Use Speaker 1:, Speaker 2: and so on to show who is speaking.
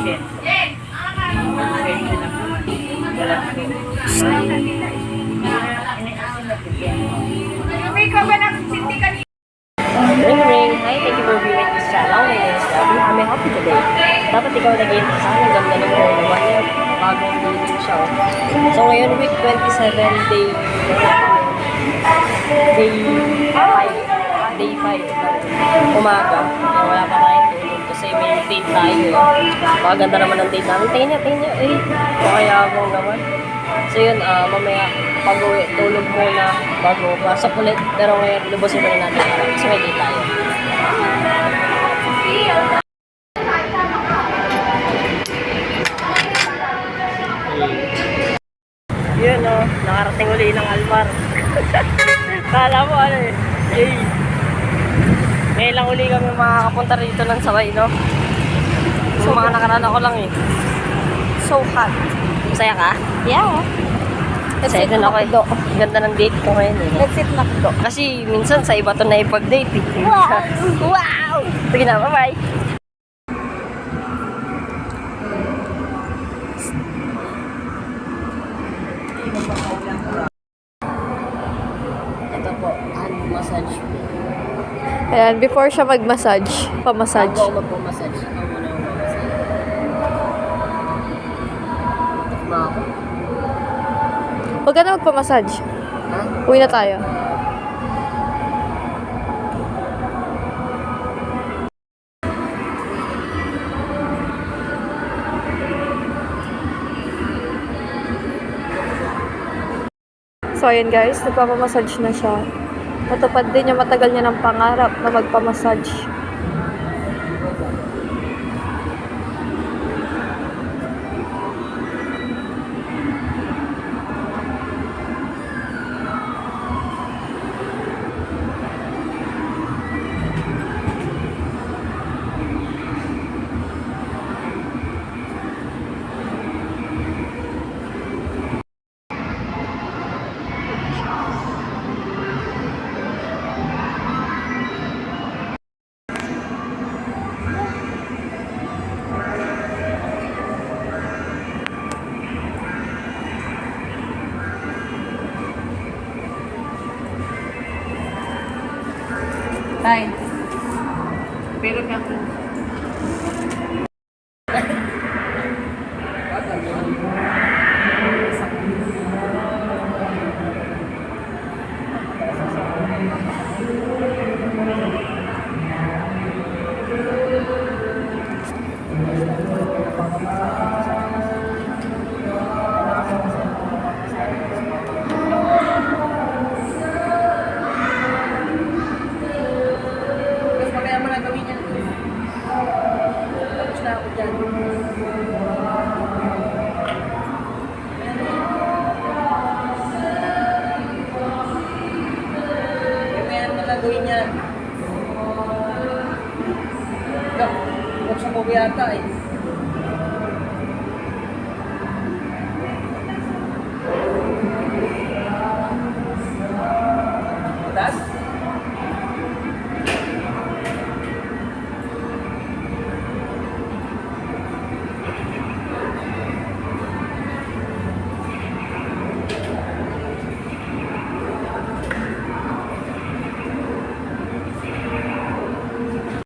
Speaker 1: Ring ring, hi, thank you for viewing this channel. My name is Gabby. How may I help you today? Dapat ikaw nag-game ka sa akin. Ganda ng hair naman yun. Bagong building siya. So ngayon week 27, day 5. Day 5. Umaga. Kaya wala pa tayong tulog kasi may date tayo. Maganda naman ang date namin. Tingin niya. Pakayabang naman. So yun, mamaya pag-uwi, tulog muna bago pasok ulit. Pero ngayon, lubusin muna natin kasi may date tayo. Yun nakarating uli ng Almar. Kala mo ano eh. Yay! Ngayon lang uli kami makakapunta rito ng sabay, no? So mga nakaraan ako lang eh.
Speaker 2: So hot.
Speaker 1: Masaya ka?
Speaker 2: Yeah.
Speaker 1: Masaya din ako eh. Ganda ng date ko ngayon eh.
Speaker 2: Let's sit McDo.
Speaker 1: Kasi minsan sa iba to na ipag-date eh.
Speaker 2: Wow! Wow!
Speaker 1: Sige na, bye-bye! Ito po, hand massage po.
Speaker 2: Ayan, before siya mag-massage, pa-massage.
Speaker 1: Bago magpo-massage, ako muna mag-massage. Takma ako.
Speaker 2: Huwag ka na magpa-massage.
Speaker 1: Ha?
Speaker 2: Uwi na tayo. So, ayan guys, nagpapamassage na siya. Natupad din yung matagal niya ng pangarap na magpamassage.
Speaker 1: Tay. Pero ka ako. Gawin yan. Huwag sa movie yata eh.